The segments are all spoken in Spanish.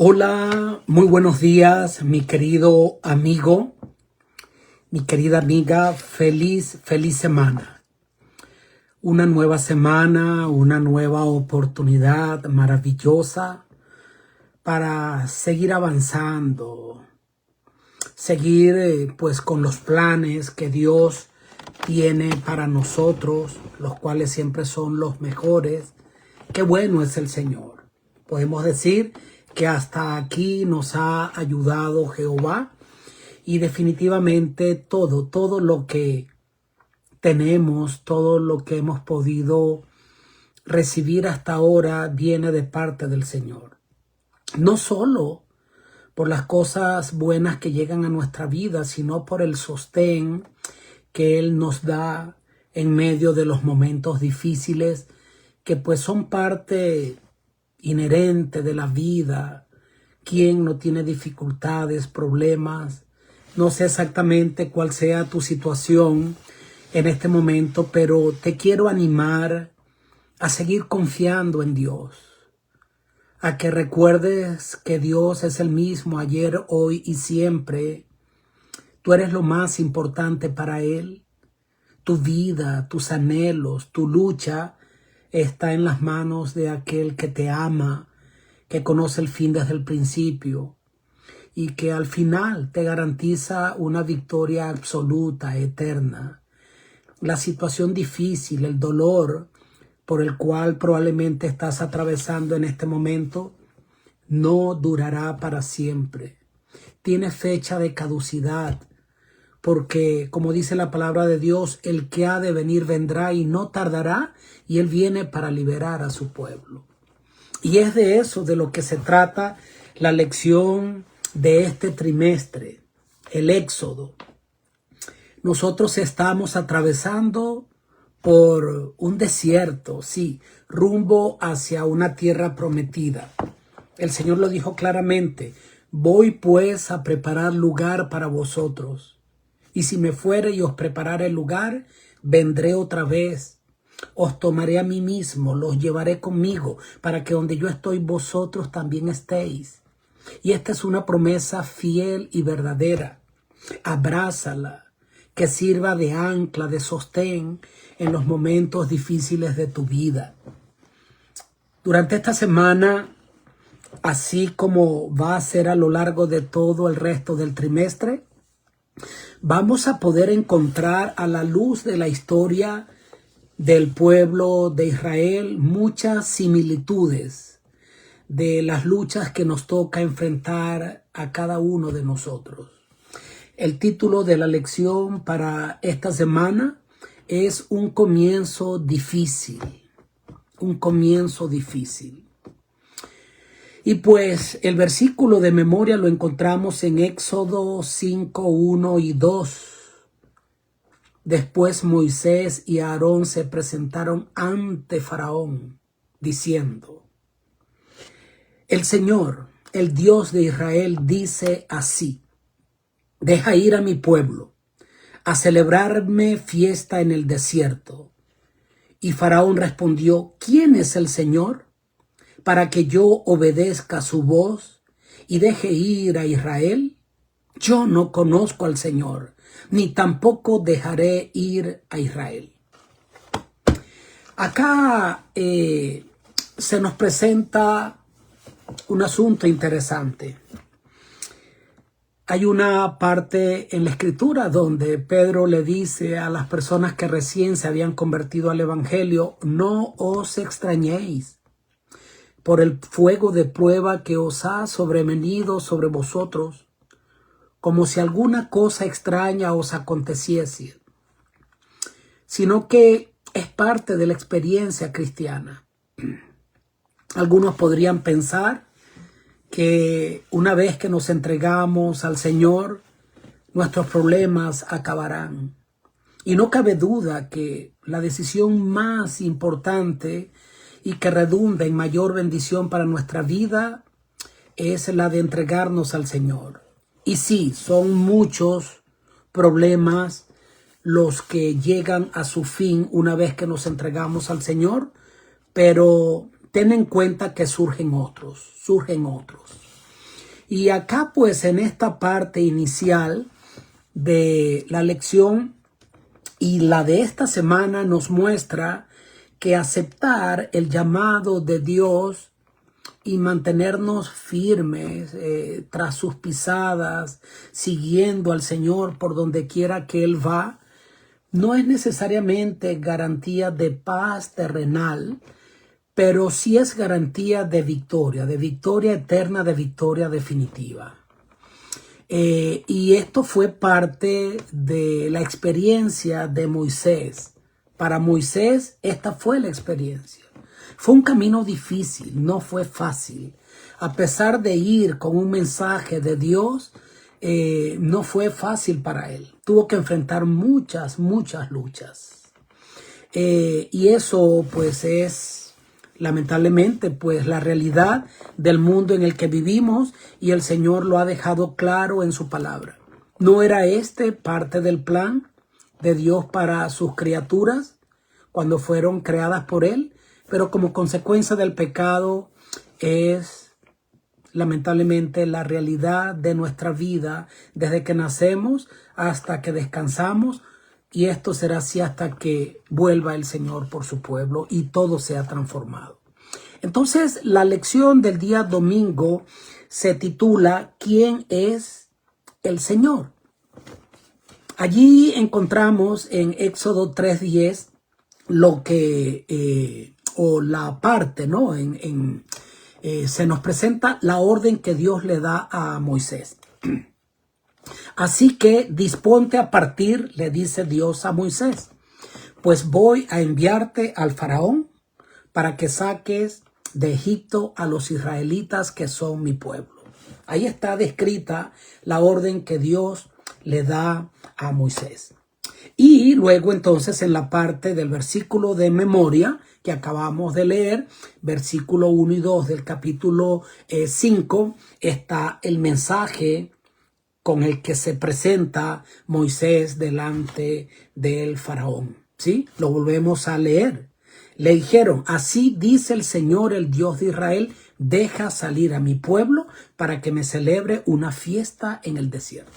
Hola, muy buenos días, mi querido amigo, mi querida amiga, feliz semana. Una nueva semana, una nueva oportunidad maravillosa para seguir avanzando, seguir pues con los planes que Dios tiene para nosotros, los cuales siempre son los mejores. Qué bueno es el Señor. Podemos decir que hasta aquí nos ha ayudado Jehová y definitivamente todo lo que tenemos, todo lo que hemos podido recibir hasta ahora viene de parte del Señor. No solo por las cosas buenas que llegan a nuestra vida, sino por el sostén que Él nos da en medio de los momentos difíciles que pues son parte inherente de la vida. ¿Quién no tiene dificultades, problemas? No sé exactamente cuál sea tu situación en este momento, pero te quiero animar a seguir confiando en Dios, a que recuerdes que Dios es el mismo ayer, hoy y siempre. Tú eres lo más importante para Él. Tu vida, tus anhelos, tu lucha está en las manos de aquel que te ama, que conoce el fin desde el principio y que al final te garantiza una victoria absoluta, eterna. La situación difícil, el dolor por el cual probablemente estás atravesando en este momento, no durará para siempre. Tiene fecha de caducidad, porque como dice la palabra de Dios, el que ha de venir vendrá y no tardará, y Él viene para liberar a su pueblo. Y es de eso de lo que se trata la lección de este trimestre, el Éxodo. Nosotros estamos atravesando por un desierto, sí, rumbo hacia una tierra prometida. El Señor lo dijo claramente: voy pues a preparar lugar para vosotros. Y si me fuere y os preparare el lugar, vendré otra vez. Os tomaré a mí mismo, los llevaré conmigo, para que donde yo estoy, vosotros también estéis. Y esta es una promesa fiel y verdadera. Abrázala, que sirva de ancla, de sostén en los momentos difíciles de tu vida. Durante esta semana, así como va a ser a lo largo de todo el resto del trimestre, vamos a poder encontrar a la luz de la historia del pueblo de Israel muchas similitudes de las luchas que nos toca enfrentar a cada uno de nosotros. El título de la lección para esta semana es un comienzo difícil. Un comienzo difícil. Y pues el versículo de memoria lo encontramos en Éxodo 5, 1 y 2. Después Moisés y Aarón se presentaron ante Faraón, diciendo: el Señor, el Dios de Israel, dice así: deja ir a mi pueblo, a celebrarme fiesta en el desierto. Y Faraón respondió: ¿quién es el Señor, para que yo obedezca su voz y deje ir a Israel? Yo no conozco al Señor, ni tampoco dejaré ir a Israel. Acá se nos presenta un asunto interesante. Hay una parte en la Escritura donde Pedro le dice a las personas que recién se habían convertido al Evangelio: no os extrañéis por el fuego de prueba que os ha sobrevenido sobre vosotros, como si alguna cosa extraña os aconteciese, sino que es parte de la experiencia cristiana. Algunos podrían pensar que una vez que nos entregamos al Señor, nuestros problemas acabarán. Y no cabe duda que la decisión más importante y que redunda en mayor bendición para nuestra vida es la de entregarnos al Señor. Y sí, son muchos problemas los que llegan a su fin una vez que nos entregamos al Señor, pero ten en cuenta que surgen otros. Y acá pues en esta parte inicial de la lección y la de esta semana nos muestra que aceptar el llamado de Dios y mantenernos firmes tras sus pisadas, siguiendo al Señor por donde quiera que Él va, no es necesariamente garantía de paz terrenal, pero sí es garantía de victoria eterna, de victoria definitiva. Y esto fue parte de la experiencia de Moisés. Para Moisés, esta fue la experiencia. Fue un camino difícil, no fue fácil. A pesar de ir con un mensaje de Dios, no fue fácil para él. Tuvo que enfrentar muchas luchas. Y eso pues es lamentablemente pues la realidad del mundo en el que vivimos, y el Señor lo ha dejado claro en su palabra. ¿No era este parte del plan de Dios para sus criaturas cuando fueron creadas por Él? Pero como consecuencia del pecado es lamentablemente la realidad de nuestra vida desde que nacemos hasta que descansamos, y esto será así hasta que vuelva el Señor por su pueblo y todo sea transformado. Entonces, la lección del día domingo se titula ¿Quién es el Señor? Allí encontramos en Éxodo 3:10 lo que, o la parte, ¿no? Se nos presenta la orden que Dios le da a Moisés. Así que disponte a partir, le dice Dios a Moisés, pues voy a enviarte al faraón para que saques de Egipto a los israelitas que son mi pueblo. Ahí está descrita la orden que Dios le da a Moisés. Y luego entonces en la parte del versículo de memoria que acabamos de leer, versículo 1 y 2 del capítulo 5, está el mensaje con el que se presenta Moisés delante del faraón. ¿Sí? Lo volvemos a leer. Le dijeron, así dice el Señor, el Dios de Israel, deja salir a mi pueblo para que me celebre una fiesta en el desierto.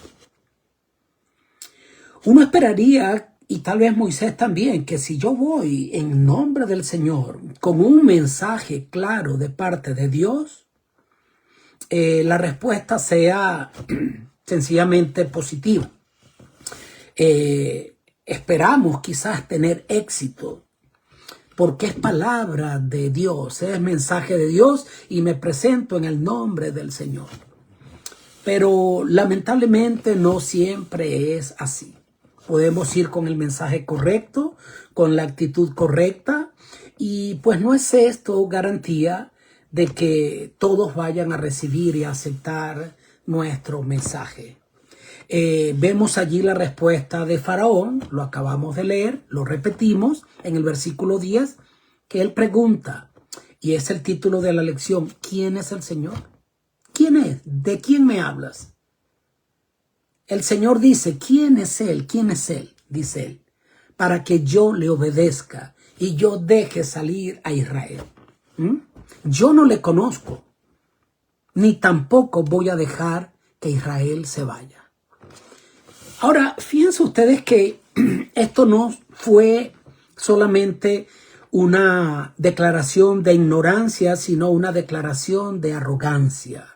Uno esperaría, y tal vez Moisés también, que si yo voy en nombre del Señor con un mensaje claro de parte de Dios, la respuesta sea sencillamente positiva. Esperamos quizás tener éxito porque es palabra de Dios, es mensaje de Dios y me presento en el nombre del Señor. Pero lamentablemente no siempre es así. Podemos ir con el mensaje correcto, con la actitud correcta, y pues no es esto garantía de que todos vayan a recibir y a aceptar nuestro mensaje. Vemos allí la respuesta de Faraón, lo acabamos de leer, lo repetimos en el versículo 10, que él pregunta, y es el título de la lección, ¿quién es el Señor? ¿Quién es? ¿De quién me hablas? El Señor dice, ¿quién es Él? ¿Quién es Él? Dice Él, para que yo le obedezca y yo deje salir a Israel. Yo no le conozco, ni tampoco voy a dejar que Israel se vaya. Ahora, fíjense ustedes que esto no fue solamente una declaración de ignorancia, sino una declaración de arrogancia.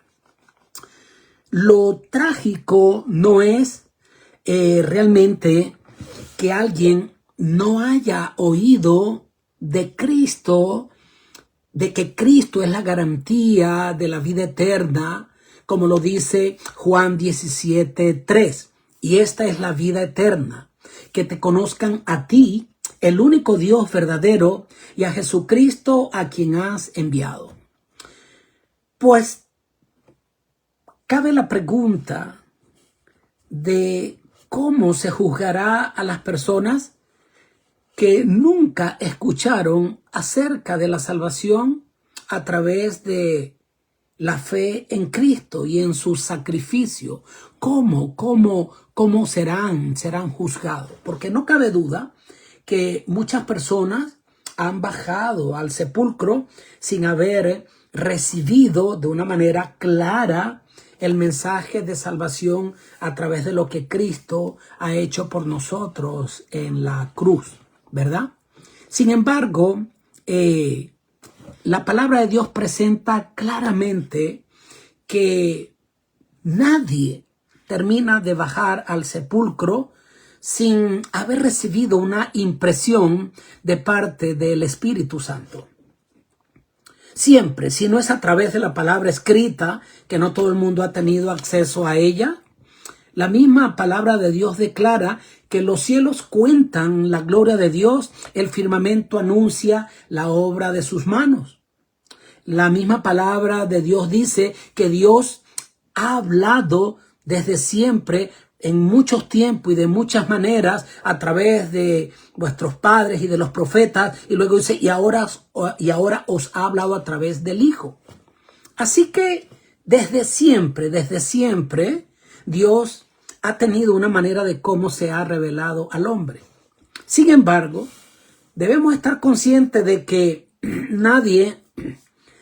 Lo trágico no es realmente que alguien no haya oído de Cristo, de que Cristo es la garantía de la vida eterna, como lo dice Juan 17:3. Y esta es la vida eterna, que te conozcan a ti, el único Dios verdadero, y a Jesucristo a quien has enviado. Pues cabe la pregunta de cómo se juzgará a las personas que nunca escucharon acerca de la salvación a través de la fe en Cristo y en su sacrificio. ¿Cómo serán juzgados? Porque no cabe duda que muchas personas han bajado al sepulcro sin haber recibido de una manera clara el mensaje de salvación a través de lo que Cristo ha hecho por nosotros en la cruz, ¿verdad? Sin embargo, la palabra de Dios presenta claramente que nadie termina de bajar al sepulcro sin haber recibido una impresión de parte del Espíritu Santo. Siempre, si no es a través de la palabra escrita, que no todo el mundo ha tenido acceso a ella, la misma palabra de Dios declara que los cielos cuentan la gloria de Dios, el firmamento anuncia la obra de sus manos. La misma palabra de Dios dice que Dios ha hablado desde siempre, en muchos tiempos y de muchas maneras, a través de vuestros padres y de los profetas, y luego dice, y ahora os ha hablado a través del Hijo. Así que desde siempre, Dios ha tenido una manera de cómo se ha revelado al hombre. Sin embargo, debemos estar conscientes de que nadie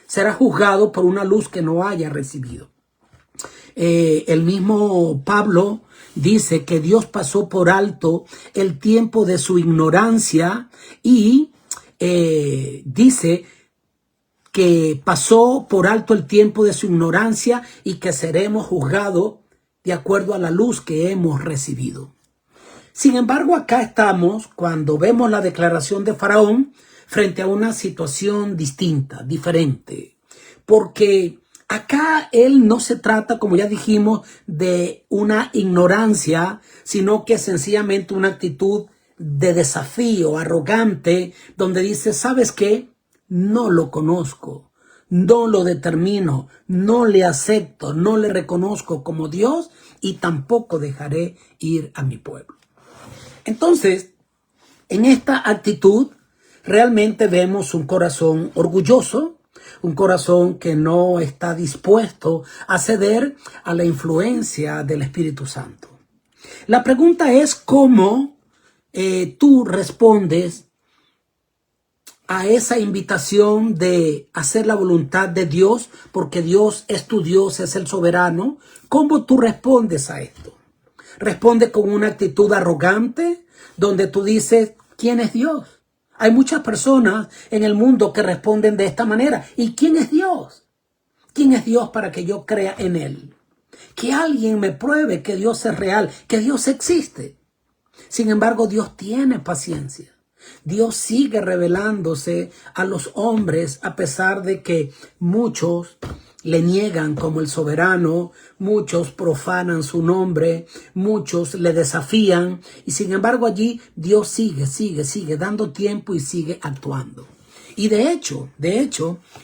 será juzgado por una luz que no haya recibido. El mismo Pablo dice que Dios pasó por alto el tiempo de su ignorancia y dice que pasó por alto el tiempo de su ignorancia y que seremos juzgados de acuerdo a la luz que hemos recibido. Sin embargo, acá estamos cuando vemos la declaración de Faraón frente a una situación distinta, diferente, porque acá él no se trata, como ya dijimos, de una ignorancia, sino que sencillamente una actitud de desafío arrogante, donde dice, ¿sabes qué? No lo conozco, no lo determino, no le acepto, no le reconozco como Dios y tampoco dejaré ir a mi pueblo. Entonces, en esta actitud, realmente vemos un corazón orgulloso, un corazón que no está dispuesto a ceder a la influencia del Espíritu Santo. La pregunta es cómo tú respondes a esa invitación de hacer la voluntad de Dios, porque Dios es tu Dios, es el soberano. ¿Cómo tú respondes a esto? ¿Responde con una actitud arrogante, donde tú dices, ¿quién es Dios? Hay muchas personas en el mundo que responden de esta manera. ¿Y quién es Dios? ¿Quién es Dios para que yo crea en Él? Que alguien me pruebe que Dios es real, que Dios existe. Sin embargo, Dios tiene paciencia. Dios sigue revelándose a los hombres a pesar de que muchos le niegan como el soberano, muchos profanan su nombre, muchos le desafían y sin embargo allí Dios sigue dando tiempo y sigue actuando. Y de hecho,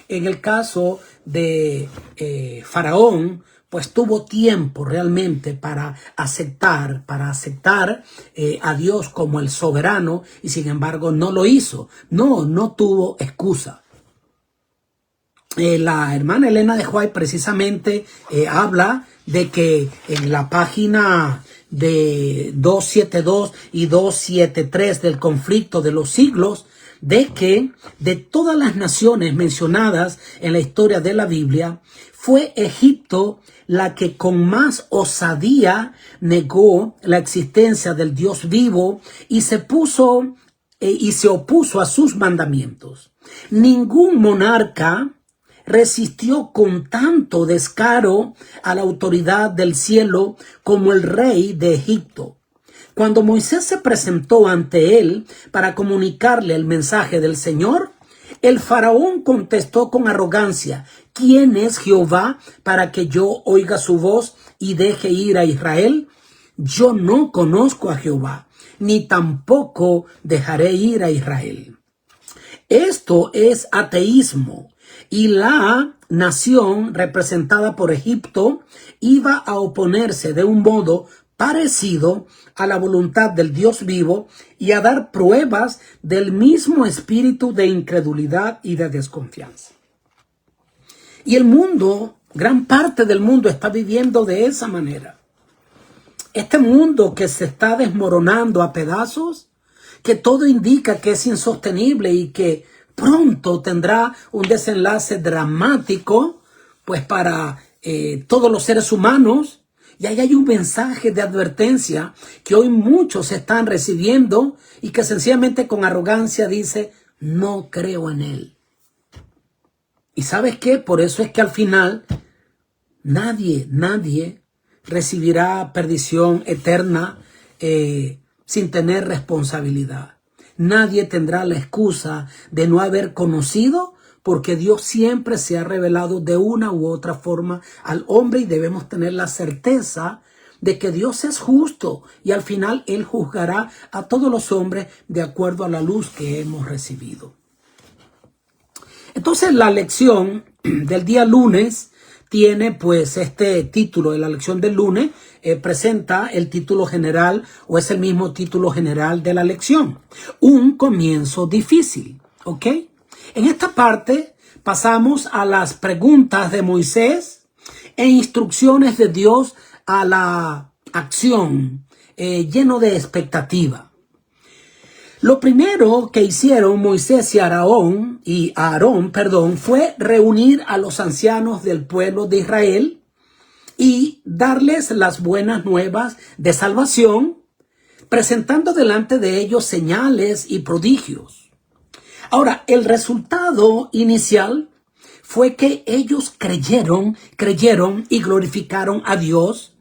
en el caso de Faraón, pues tuvo tiempo realmente para aceptar a Dios como el soberano y sin embargo no lo hizo. No tuvo excusa. La hermana Elena de White precisamente habla de que en la página de 272 y 273 del conflicto de los siglos, de que de todas las naciones mencionadas en la historia de la Biblia, fue Egipto la que con más osadía negó la existencia del Dios vivo y se opuso a sus mandamientos. Ningún monarca resistió con tanto descaro a la autoridad del cielo como el rey de Egipto. Cuando Moisés se presentó ante él para comunicarle el mensaje del Señor, el faraón contestó con arrogancia, ¿quién es Jehová para que yo oiga su voz y deje ir a Israel? Yo no conozco a Jehová, ni tampoco dejaré ir a Israel. Esto es ateísmo. Y la nación representada por Egipto iba a oponerse de un modo parecido a la voluntad del Dios vivo y a dar pruebas del mismo espíritu de incredulidad y de desconfianza. Y el mundo, gran parte del mundo está viviendo de esa manera. Este mundo que se está desmoronando a pedazos, que todo indica que es insostenible y que pronto tendrá un desenlace dramático, pues para todos los seres humanos. Y ahí hay un mensaje de advertencia que hoy muchos están recibiendo y que sencillamente con arrogancia dice, no creo en él. ¿Y sabes qué? Por eso es que al final nadie recibirá perdición eterna sin tener responsabilidad. Nadie tendrá la excusa de no haber conocido, porque Dios siempre se ha revelado de una u otra forma al hombre y debemos tener la certeza de que Dios es justo y al final Él juzgará a todos los hombres de acuerdo a la luz que hemos recibido. Entonces la lección del día lunes tiene pues este título. La lección del lunes presenta el título general o es el mismo título general de la lección. Un comienzo difícil, ¿ok? En esta parte pasamos a las preguntas de Moisés e instrucciones de Dios a la acción, lleno de expectativa. Lo primero que hicieron Moisés y Aarón, fue reunir a los ancianos del pueblo de Israel y darles las buenas nuevas de salvación, presentando delante de ellos señales y prodigios. Ahora, el resultado inicial fue que ellos creyeron y glorificaron a Dios,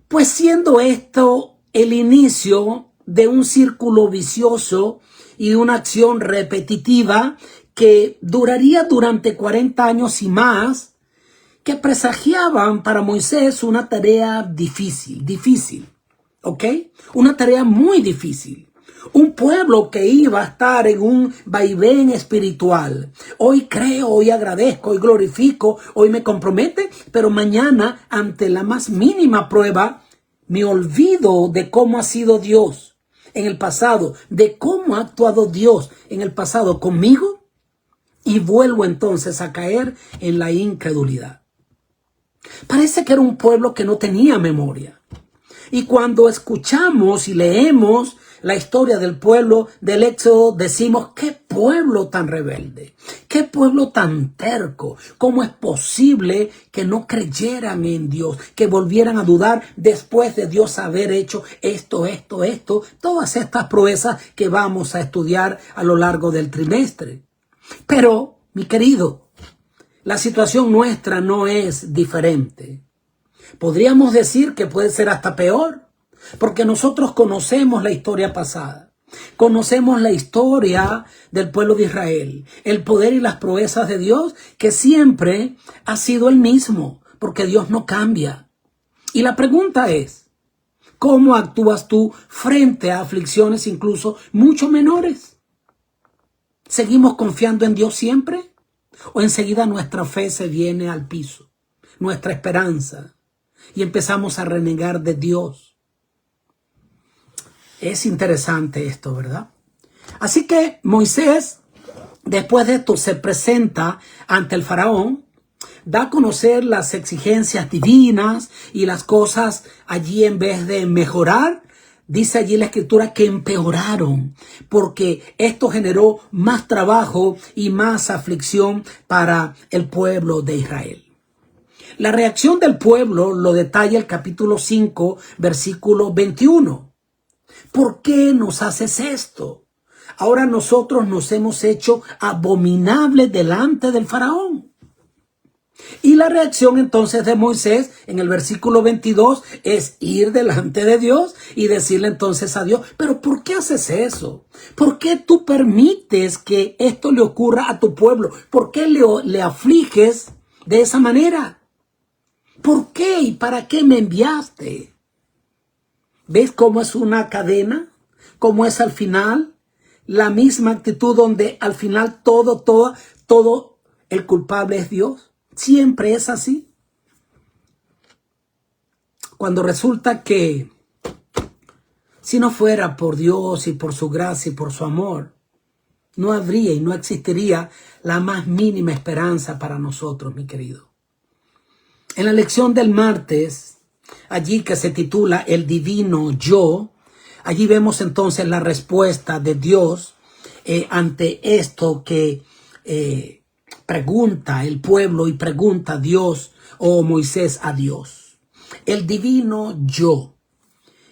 pues siendo esto el inicio de un círculo vicioso y una acción repetitiva que duraría durante 40 años y más, que presagiaban para Moisés una tarea difícil, ¿ok? Una tarea muy difícil. Un pueblo que iba a estar en un vaivén espiritual. Hoy creo, hoy agradezco, hoy glorifico, hoy me compromete, pero mañana, ante la más mínima prueba, me olvido de cómo ha sido Dios en el pasado, de cómo ha actuado Dios en el pasado conmigo, y vuelvo entonces a caer en la incredulidad. Parece que era un pueblo que no tenía memoria. Y cuando escuchamos y leemos la historia del pueblo del Éxodo, decimos, qué pueblo tan rebelde, qué pueblo tan terco. ¿Cómo es posible que no creyeran en Dios, que volvieran a dudar después de Dios haber hecho esto, todas estas proezas que vamos a estudiar a lo largo del trimestre? Pero, mi querido, la situación nuestra no es diferente. Podríamos decir que puede ser hasta peor, porque nosotros conocemos la historia pasada. Conocemos la historia del pueblo de Israel, el poder y las proezas de Dios, que siempre ha sido el mismo, porque Dios no cambia. Y la pregunta es, ¿cómo actúas tú frente a aflicciones incluso mucho menores? ¿Seguimos confiando en Dios siempre? ¿O enseguida nuestra fe se viene al piso, nuestra esperanza, y empezamos a renegar de Dios? Es interesante esto, ¿verdad? Así que Moisés, después de esto, se presenta ante el faraón, da a conocer las exigencias divinas y las cosas allí, en vez de mejorar, dice allí la escritura que empeoraron, porque esto generó más trabajo y más aflicción para el pueblo de Israel. La reacción del pueblo lo detalla el capítulo 5, versículo 21. ¿Por qué nos haces esto? Ahora nosotros nos hemos hecho abominables delante del faraón. Y la reacción entonces de Moisés en el versículo 22 es ir delante de Dios y decirle entonces a Dios, pero ¿por qué haces eso? ¿Por qué tú permites que esto le ocurra a tu pueblo? ¿Por qué le afliges de esa manera? ¿Por qué y para qué me enviaste? ¿Ves cómo es una cadena? ¿Cómo es al final? La misma actitud donde al final todo el culpable es Dios. Siempre es así. Cuando resulta que si no fuera por Dios y por su gracia y por su amor, no habría y no existiría la más mínima esperanza para nosotros, mi querido. En la lección del martes, allí que se titula El Divino Yo, allí vemos entonces la respuesta de Dios ante esto que pregunta el pueblo y pregunta a Dios o Moisés a Dios. El divino yo.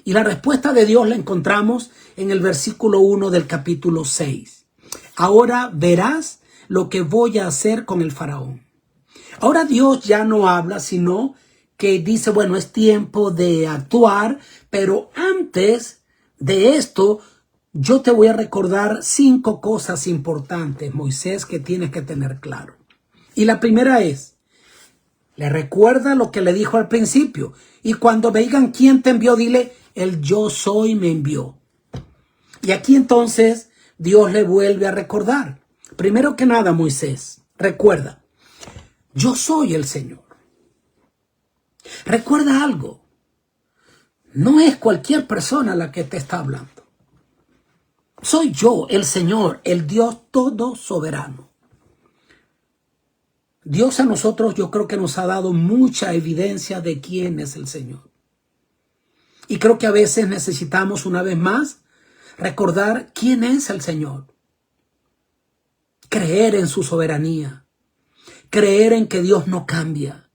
Y la respuesta de Dios la encontramos en el versículo 1 del capítulo 6. Ahora verás lo que voy a hacer con el faraón. Ahora Dios ya no habla, sino que dice, bueno, es tiempo de actuar, pero antes de esto, yo te voy a recordar 5 cosas importantes, Moisés, que tienes que tener claro. Y la primera es, le recuerda lo que le dijo al principio. Y cuando me digan quién te envió, dile, el yo soy me envió. Y aquí entonces Dios le vuelve a recordar. Primero que nada, Moisés, recuerda, yo soy el Señor. Recuerda algo, no es cualquier persona la que te está hablando. Soy yo, el Señor, el Dios todo soberano. Dios a nosotros yo creo que nos ha dado mucha evidencia de quién es el Señor. Y creo que a veces necesitamos una vez más recordar quién es el Señor. Creer en su soberanía. Creer en que Dios no cambia.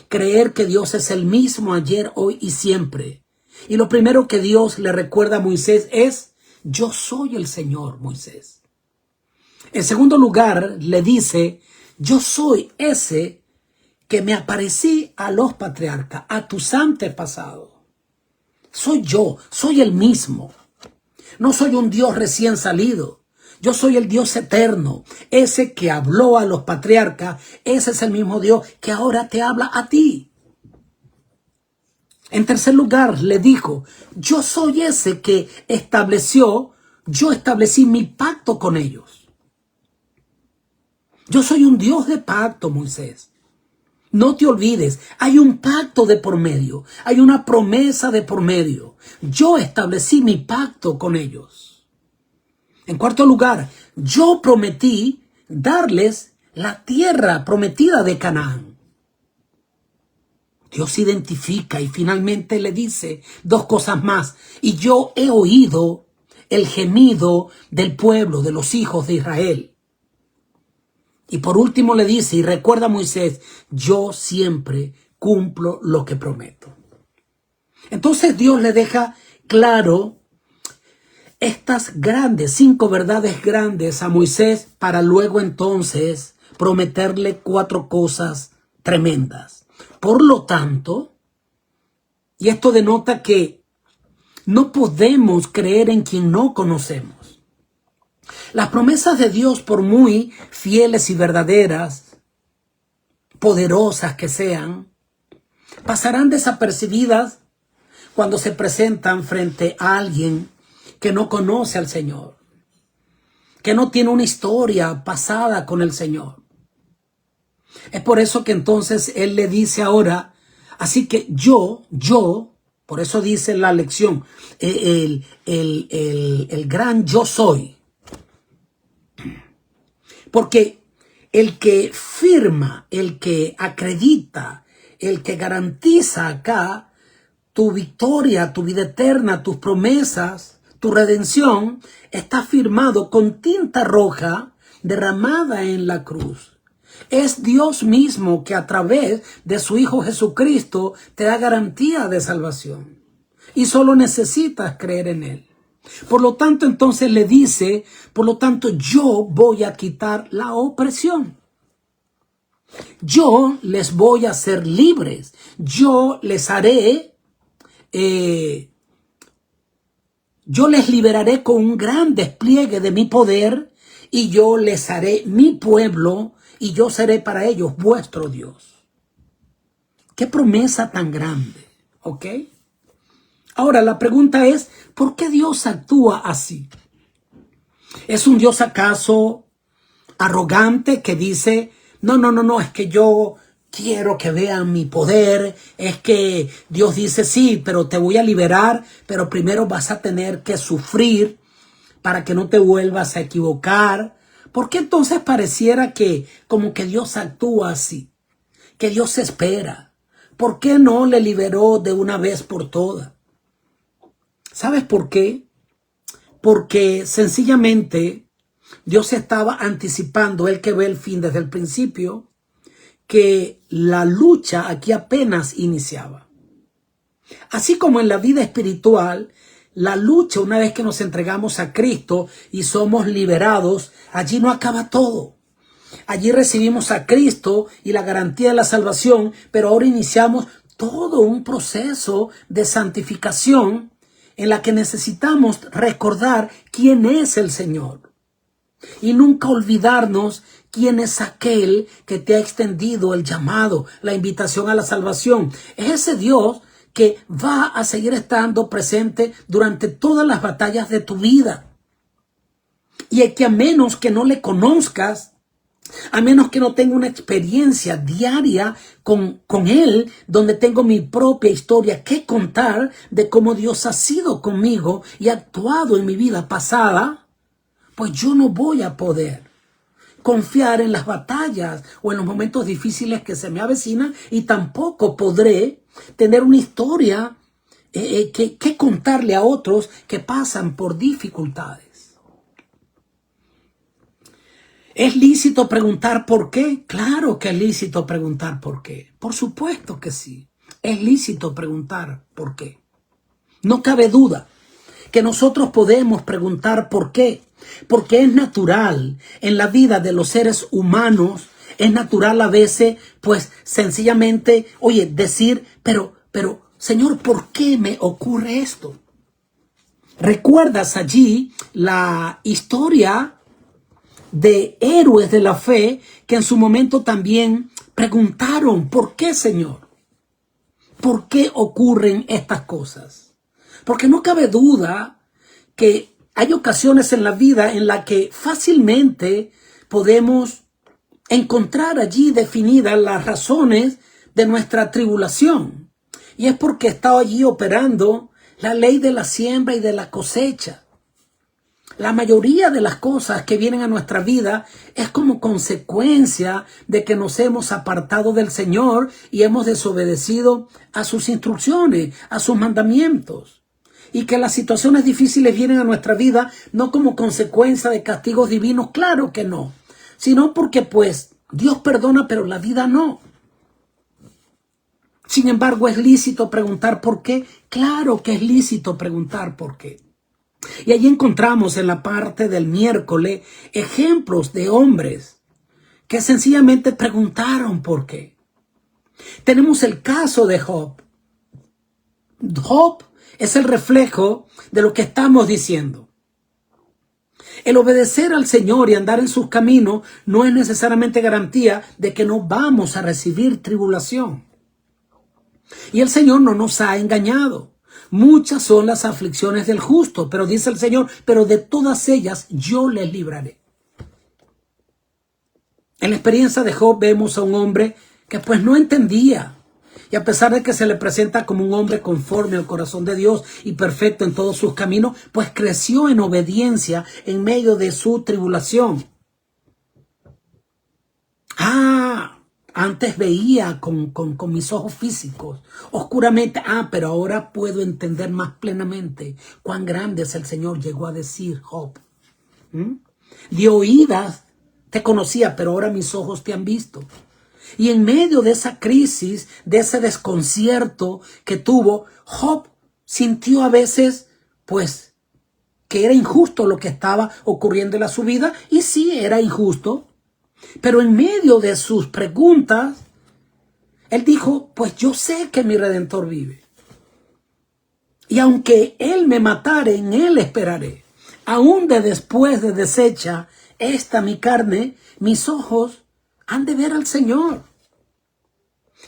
Creer que Dios es el mismo ayer, hoy y siempre. Y lo primero que Dios le recuerda a Moisés es, yo soy el Señor, Moisés. En segundo lugar, le dice, yo soy ese que me aparecí a los patriarcas, a tus antepasados. Soy yo, soy el mismo. No soy un Dios recién salido. Yo soy el Dios eterno, ese que habló a los patriarcas. Ese es el mismo Dios que ahora te habla a ti. En tercer lugar, le dijo, yo soy ese que yo establecí mi pacto con ellos. Yo soy un Dios de pacto, Moisés. No te olvides, hay un pacto de por medio, hay una promesa de por medio. Yo establecí mi pacto con ellos. En cuarto lugar, yo prometí darles la tierra prometida de Canaán. Dios se identifica y finalmente le dice 2 cosas más. Y yo he oído el gemido del pueblo, de los hijos de Israel. Y por último le dice, y recuerda Moisés, yo siempre cumplo lo que prometo. Entonces Dios le deja claro estas 5 verdades grandes a Moisés para luego entonces prometerle 4 cosas tremendas. Por lo tanto, y esto denota que no podemos creer en quien no conocemos. Las promesas de Dios, por muy fieles y verdaderas, poderosas que sean, pasarán desapercibidas cuando se presentan frente a alguien que no conoce al Señor, que no tiene una historia pasada con el Señor. Es por eso que entonces Él le dice ahora, así que yo, por eso dice la lección, el gran yo soy. Porque el que firma, el que acredita, el que garantiza acá tu victoria, tu vida eterna, tus promesas, tu redención, está firmado con tinta roja derramada en la cruz. Es Dios mismo que a través de su Hijo Jesucristo te da garantía de salvación. Y solo necesitas creer en Él. Por lo tanto, entonces le dice, por lo tanto, yo voy a quitar la opresión. Yo les voy a hacer libres. Yo les haré, yo les liberaré con un gran despliegue de mi poder y yo les haré mi pueblo y yo seré para ellos vuestro Dios. Qué promesa tan grande, ¿ok? Ahora, la pregunta es, ¿por qué Dios actúa así? ¿Es un Dios acaso arrogante que dice, no, es que yo quiero que vean mi poder? Es que Dios dice, sí, pero te voy a liberar, pero primero vas a tener que sufrir para que no te vuelvas a equivocar. ¿Por qué entonces pareciera que como que Dios actúa así? Que Dios espera. ¿Por qué no le liberó de una vez por todas? ¿Sabes por qué? Porque sencillamente Dios estaba anticipando, Él que ve el fin desde el principio, que la lucha aquí apenas iniciaba. Así como en la vida espiritual, la lucha, una vez que nos entregamos a Cristo y somos liberados, allí no acaba todo. Allí recibimos a Cristo y la garantía de la salvación, pero ahora iniciamos todo un proceso de santificación en la que necesitamos recordar quién es el Señor y nunca olvidarnos quién es aquel que te ha extendido el llamado, la invitación a la salvación. Es ese Dios que va a seguir estando presente durante todas las batallas de tu vida. Y es que a menos que no le conozcas, a menos que no tenga una experiencia diaria con Él, donde tengo mi propia historia que contar de cómo Dios ha sido conmigo y ha actuado en mi vida pasada, pues yo no voy a poder confiar en las batallas o en los momentos difíciles que se me avecinan, y tampoco podré tener una historia que contarle a otros que pasan por dificultades. ¿Es lícito preguntar por qué? Claro que es lícito preguntar por qué. Por supuesto que sí. Es lícito preguntar por qué. No cabe duda que nosotros podemos preguntar por qué. Porque es natural en la vida de los seres humanos, es natural a veces, pues sencillamente, oye, decir, pero, Señor, ¿por qué me ocurre esto? ¿Recuerdas allí la historia de héroes de la fe que en su momento también preguntaron, ¿por qué, Señor? ¿Por qué ocurren estas cosas? Porque no cabe duda que hay ocasiones en la vida en la que fácilmente podemos encontrar allí definidas las razones de nuestra tribulación. Y es porque está allí operando la ley de la siembra y de la cosecha. La mayoría de las cosas que vienen a nuestra vida es como consecuencia de que nos hemos apartado del Señor y hemos desobedecido a sus instrucciones, a sus mandamientos. Y que las situaciones difíciles vienen a nuestra vida no como consecuencia de castigos divinos, claro que no, sino porque pues Dios perdona, pero la vida no. Sin embargo, ¿es lícito preguntar por qué? Claro que es lícito preguntar por qué. Y allí encontramos en la parte del miércoles ejemplos de hombres que sencillamente preguntaron por qué. Tenemos el caso de Job. Job es el reflejo de lo que estamos diciendo. El obedecer al Señor y andar en sus caminos no es necesariamente garantía de que no vamos a recibir tribulación. Y el Señor no nos ha engañado. Muchas son las aflicciones del justo, pero dice el Señor, pero de todas ellas yo les libraré. En la experiencia de Job vemos a un hombre que pues no entendía. Y a pesar de que se le presenta como un hombre conforme al corazón de Dios y perfecto en todos sus caminos, pues creció en obediencia en medio de su tribulación. Antes veía con mis ojos físicos, oscuramente. Pero ahora puedo entender más plenamente cuán grande es el Señor, llegó a decir Job. De oídas te conocía, pero ahora mis ojos te han visto. Y en medio de esa crisis, de ese desconcierto que tuvo, Job sintió a veces, pues, que era injusto lo que estaba ocurriendo en su vida. Y sí, era injusto. Pero en medio de sus preguntas, él dijo, pues yo sé que mi Redentor vive. Y aunque Él me matare, en Él esperaré. Aún de después de deshecha esta mi carne, mis ojos han de ver al Señor.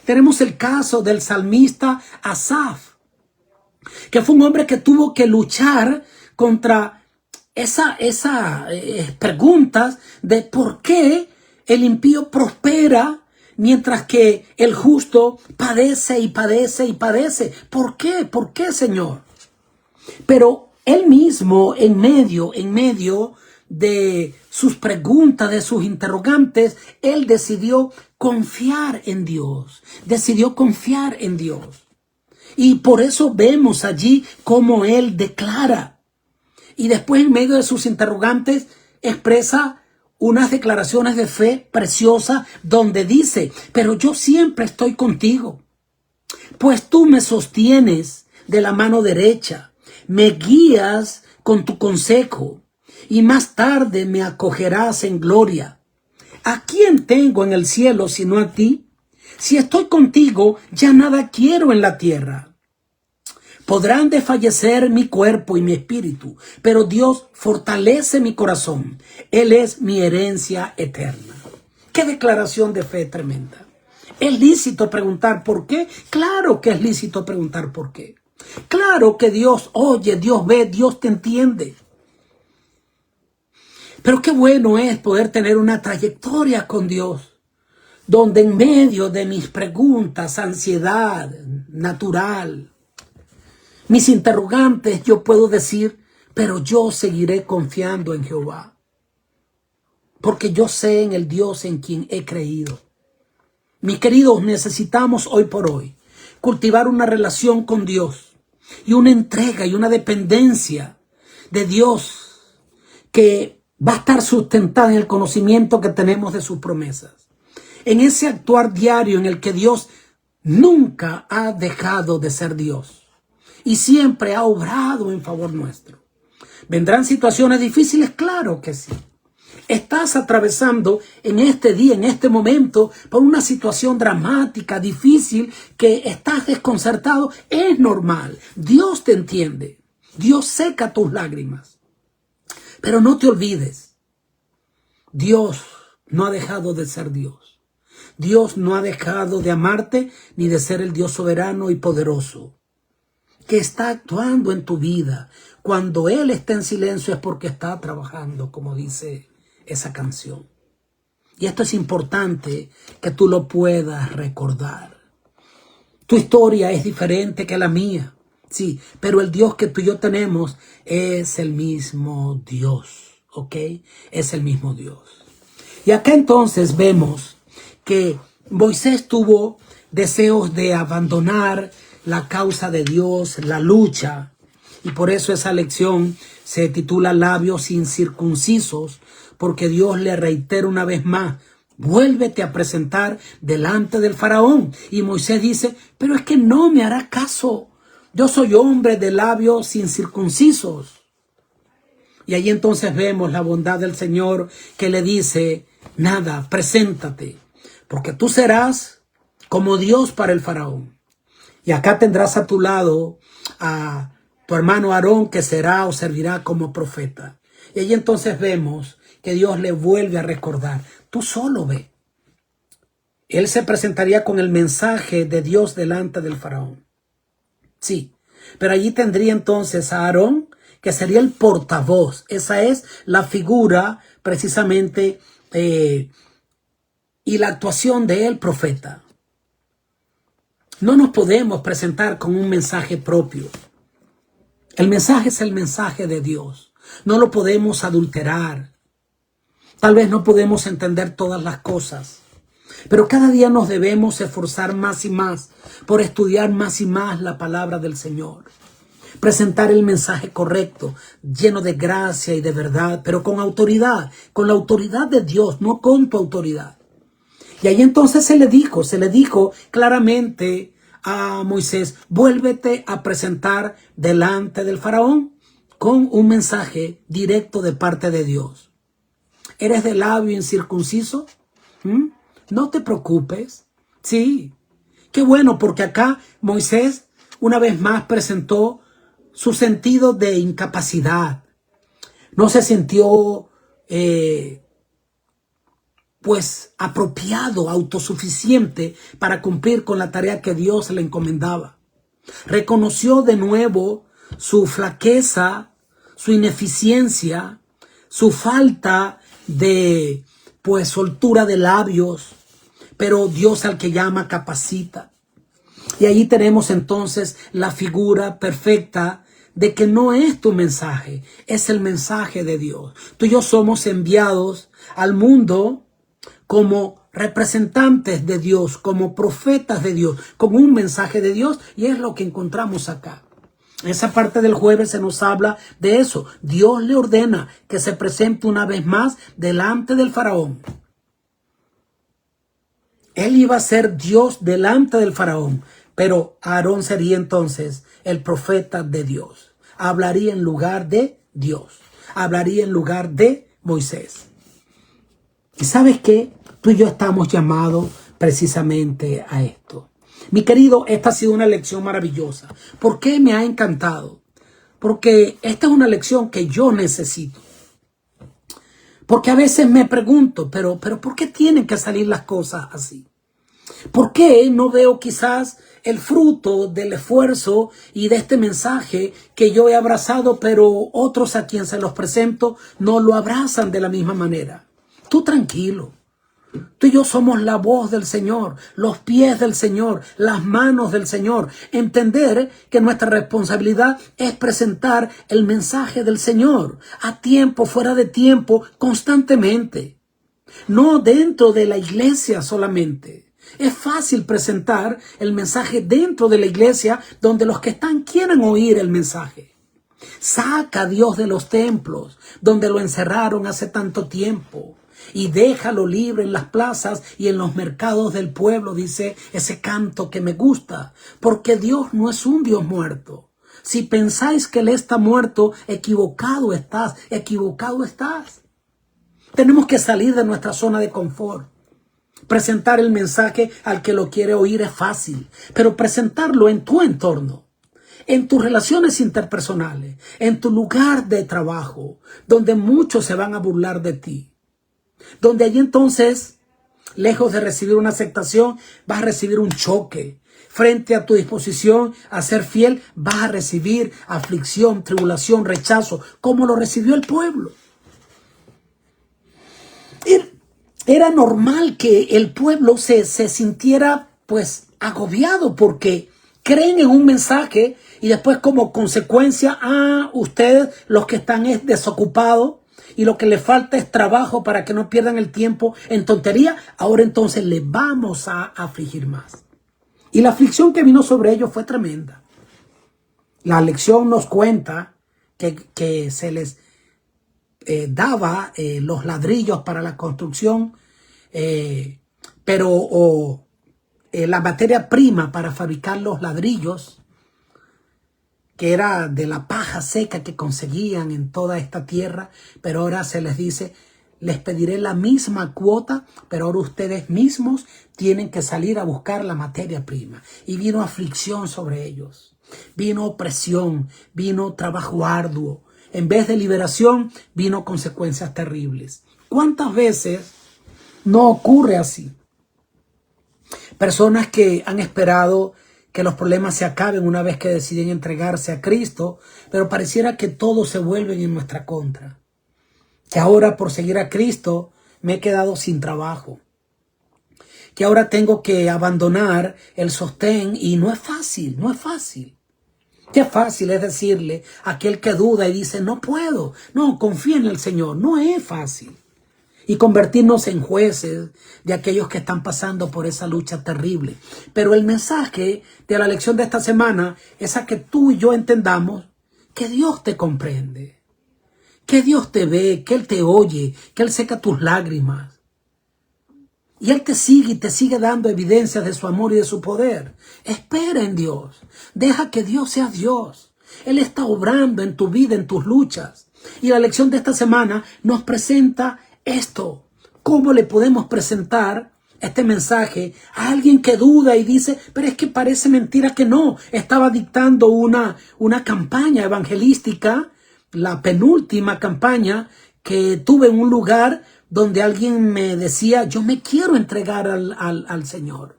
Tenemos el caso del salmista Asaf, que fue un hombre que tuvo que luchar contra esas preguntas de por qué el impío prospera mientras que el justo padece y padece y padece. ¿Por qué? ¿Por qué, Señor? Pero él mismo, en medio de sus preguntas, de sus interrogantes, él decidió confiar en Dios. Decidió confiar en Dios. Y por eso vemos allí cómo él declara. Y después, en medio de sus interrogantes, expresa unas declaraciones de fe preciosas donde dice, pero yo siempre estoy contigo, pues tú me sostienes de la mano derecha, me guías con tu consejo y más tarde me acogerás en gloria. ¿A quién tengo en el cielo sino a ti? Si estoy contigo, ya nada quiero en la tierra. Podrán desfallecer mi cuerpo y mi espíritu, pero Dios fortalece mi corazón. Él es mi herencia eterna. ¡Qué declaración de fe tremenda! ¿Es lícito preguntar por qué? Claro que es lícito preguntar por qué. Claro que Dios oye, Dios ve, Dios te entiende. Pero qué bueno es poder tener una trayectoria con Dios, donde en medio de mis preguntas, ansiedad natural, mis interrogantes, yo puedo decir, pero yo seguiré confiando en Jehová, porque yo sé en el Dios en quien he creído. Mis queridos, necesitamos hoy por hoy cultivar una relación con Dios y una entrega y una dependencia de Dios que va a estar sustentada en el conocimiento que tenemos de sus promesas. En ese actuar diario en el que Dios nunca ha dejado de ser Dios y siempre ha obrado en favor nuestro. ¿Vendrán situaciones difíciles? Claro que sí. Estás atravesando en este día, en este momento, por una situación dramática, difícil, que estás desconcertado. Es normal. Dios te entiende. Dios seca tus lágrimas. Pero no te olvides, Dios no ha dejado de ser Dios. Dios no ha dejado de amarte ni de ser el Dios soberano y poderoso, que está actuando en tu vida. Cuando Él está en silencio es porque está trabajando, como dice esa canción. Y esto es importante que tú lo puedas recordar. Tu historia es diferente que la mía. Sí, pero el Dios que tú y yo tenemos es el mismo Dios, ¿ok? Es el mismo Dios. Y acá entonces vemos que Moisés tuvo deseos de abandonar la causa de Dios, la lucha. Y por eso esa lección se titula Labios incircuncisos, porque Dios le reitera una vez más, vuélvete a presentar delante del faraón. Y Moisés dice, pero es que no me hará caso. Yo soy hombre de labios incircuncisos. Y ahí entonces vemos la bondad del Señor que le dice, nada, preséntate, porque tú serás como Dios para el faraón. Y acá tendrás a tu lado a tu hermano Aarón, que será o servirá como profeta. Y ahí entonces vemos que Dios le vuelve a recordar, tú solo ve. Él se presentaría con el mensaje de Dios delante del faraón. Sí, pero allí tendría entonces a Aarón, que sería el portavoz. Esa es la figura precisamente y la actuación de él, profeta. No nos podemos presentar con un mensaje propio. El mensaje es el mensaje de Dios. No lo podemos adulterar. Tal vez no podemos entender todas las cosas. Pero cada día nos debemos esforzar más y más por estudiar más y más la palabra del Señor. Presentar el mensaje correcto, lleno de gracia y de verdad, pero con autoridad, con la autoridad de Dios, no con tu autoridad. Y ahí entonces se le dijo claramente a Moisés, vuélvete a presentar delante del faraón con un mensaje directo de parte de Dios. ¿Eres de labio incircunciso? No te preocupes. Sí, qué bueno, porque acá Moisés una vez más presentó su sentido de incapacidad. No se sintió apropiado, autosuficiente para cumplir con la tarea que Dios le encomendaba. Reconoció de nuevo su flaqueza, su ineficiencia, su falta de soltura de labios, pero Dios al que llama capacita. Y ahí tenemos entonces la figura perfecta de que no es tu mensaje, es el mensaje de Dios. Tú y yo somos enviados al mundo como representantes de Dios, como profetas de Dios, con un mensaje de Dios, y es lo que encontramos acá. Esa parte del jueves se nos habla de eso. Dios le ordena que se presente una vez más delante del faraón. Él iba a ser Dios delante del faraón, pero Aarón sería entonces el profeta de Dios. Hablaría en lugar de Dios. Hablaría en lugar de Moisés. ¿Y sabes qué? Tú y yo estamos llamados precisamente a esto. Mi querido, esta ha sido una lección maravillosa. ¿Por qué me ha encantado? Porque esta es una lección que yo necesito. Porque a veces me pregunto, pero ¿por qué tienen que salir las cosas así? ¿Por qué no veo quizás el fruto del esfuerzo y de este mensaje que yo he abrazado, pero otros a quien se los presento no lo abrazan de la misma manera? Tú tranquilo. Tú y yo somos la voz del Señor, los pies del Señor, las manos del Señor. Entender que nuestra responsabilidad es presentar el mensaje del Señor a tiempo, fuera de tiempo, constantemente. No dentro de la iglesia solamente. Es fácil presentar el mensaje dentro de la iglesia donde los que están quieren oír el mensaje. Saca a Dios de los templos donde lo encerraron hace tanto tiempo. Y déjalo libre en las plazas y en los mercados del pueblo, dice ese canto que me gusta. Porque Dios no es un Dios muerto. Si pensáis que Él está muerto, equivocado estás, equivocado estás. Tenemos que salir de nuestra zona de confort. Presentar el mensaje al que lo quiere oír es fácil, pero presentarlo en tu entorno, en tus relaciones interpersonales, en tu lugar de trabajo, donde muchos se van a burlar de ti. Donde allí entonces, lejos de recibir una aceptación, vas a recibir un choque. Frente a tu disposición a ser fiel, vas a recibir aflicción, tribulación, rechazo, como lo recibió el pueblo. Era normal que el pueblo se sintiera pues agobiado porque creen en un mensaje y después como consecuencia, ustedes los que están es desocupados, y lo que le falta es trabajo para que no pierdan el tiempo en tontería, ahora entonces le vamos a afligir más. Y la aflicción que vino sobre ellos fue tremenda. La lección nos cuenta que se les daba los ladrillos para la construcción, pero la materia prima para fabricar los ladrillos, que era de la paja seca que conseguían en toda esta tierra, pero ahora se les dice, les pediré la misma cuota, pero ahora ustedes mismos tienen que salir a buscar la materia prima. Y vino aflicción sobre ellos, vino opresión, vino trabajo arduo. En vez de liberación, vino consecuencias terribles. ¿Cuántas veces no ocurre así? Personas que han esperado que los problemas se acaben una vez que deciden entregarse a Cristo, pero pareciera que todos se vuelven en nuestra contra. Que ahora por seguir a Cristo me he quedado sin trabajo. Que ahora tengo que abandonar el sostén y no es fácil, no es fácil. Qué fácil es decirle a aquel que duda y dice, no puedo, no, confía en el Señor. No es fácil. Y convertirnos en jueces de aquellos que están pasando por esa lucha terrible. Pero el mensaje de la lección de esta semana es a que tú y yo entendamos que Dios te comprende, que Dios te ve, que Él te oye, que Él seca tus lágrimas. Y Él te sigue y te sigue dando evidencias de su amor y de su poder. Espera en Dios. Deja que Dios sea Dios. Él está obrando en tu vida, en tus luchas. Y la lección de esta semana nos presenta esto. ¿Cómo le podemos presentar este mensaje a alguien que duda y dice, pero es que parece mentira que no? Estaba dictando una campaña evangelística, la penúltima campaña que tuve en un lugar donde alguien me decía, yo me quiero entregar al Señor.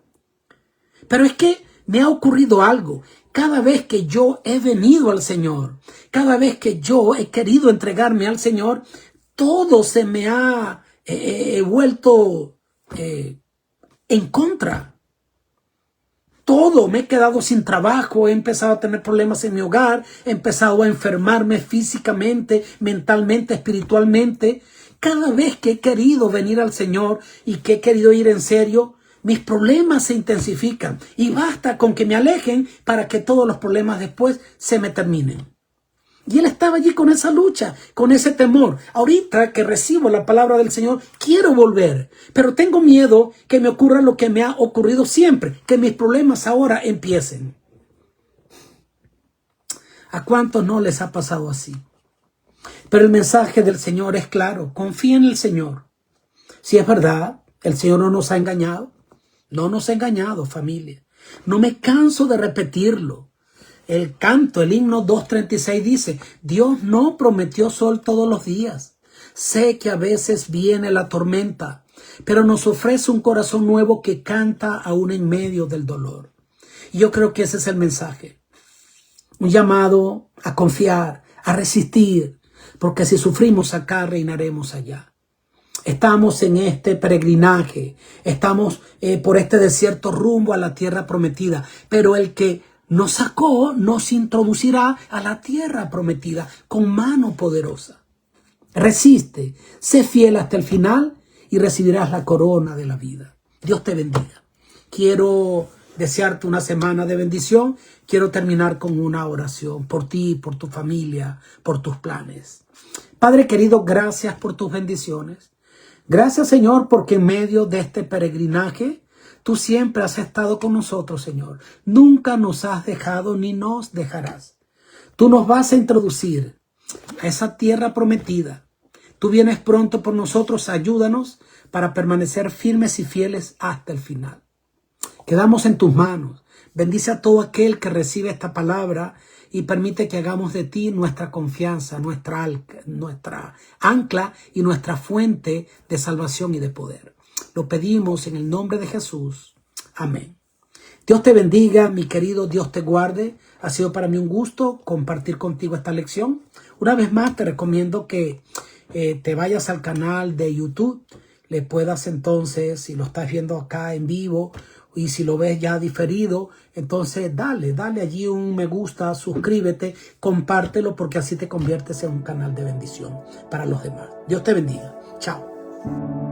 Pero es que me ha ocurrido algo. Cada vez que yo he venido al Señor, cada vez que yo he querido entregarme al Señor, todo se me ha vuelto en contra. Todo, me he quedado sin trabajo, he empezado a tener problemas en mi hogar, he empezado a enfermarme físicamente, mentalmente, espiritualmente. Cada vez que he querido venir al Señor y que he querido ir en serio, mis problemas se intensifican y basta con que me alejen para que todos los problemas después se me terminen. Y él estaba allí con esa lucha, con ese temor. Ahorita que recibo la palabra del Señor, quiero volver, pero tengo miedo que me ocurra lo que me ha ocurrido siempre, que mis problemas ahora empiecen. ¿A cuántos no les ha pasado así? Pero el mensaje del Señor es claro: confía en el Señor. Si es verdad, el Señor no nos ha engañado. No nos ha engañado, familia. No me canso de repetirlo. El canto, el himno 236 dice: Dios no prometió sol todos los días. Sé que a veces viene la tormenta, pero nos ofrece un corazón nuevo que canta aún en medio del dolor. Y yo creo que ese es el mensaje. Un llamado a confiar, a resistir, porque si sufrimos acá, reinaremos allá. Estamos en este peregrinaje, estamos por este desierto rumbo a la tierra prometida, pero el que nos sacó nos introducirá a la tierra prometida con mano poderosa. Resiste, sé fiel hasta el final y recibirás la corona de la vida. Dios te bendiga. Quiero desearte una semana de bendición. Quiero terminar con una oración por ti, por tu familia, por tus planes. Padre querido, gracias por tus bendiciones. Gracias, Señor, porque en medio de este peregrinaje tú siempre has estado con nosotros, Señor. Nunca nos has dejado ni nos dejarás. Tú nos vas a introducir a esa tierra prometida. Tú vienes pronto por nosotros. Ayúdanos para permanecer firmes y fieles hasta el final. Quedamos en tus manos. Bendice a todo aquel que recibe esta palabra y permite que hagamos de ti nuestra confianza, nuestra ancla y nuestra fuente de salvación y de poder. Lo pedimos en el nombre de Jesús. Amén. Dios te bendiga, mi querido. Dios te guarde. Ha sido para mí un gusto compartir contigo esta lección. Una vez más te recomiendo que te vayas al canal de YouTube. Le puedas entonces, si lo estás viendo acá en vivo y si lo ves ya diferido, entonces dale allí un me gusta, suscríbete, compártelo, porque así te conviertes en un canal de bendición para los demás. Dios te bendiga. Chao.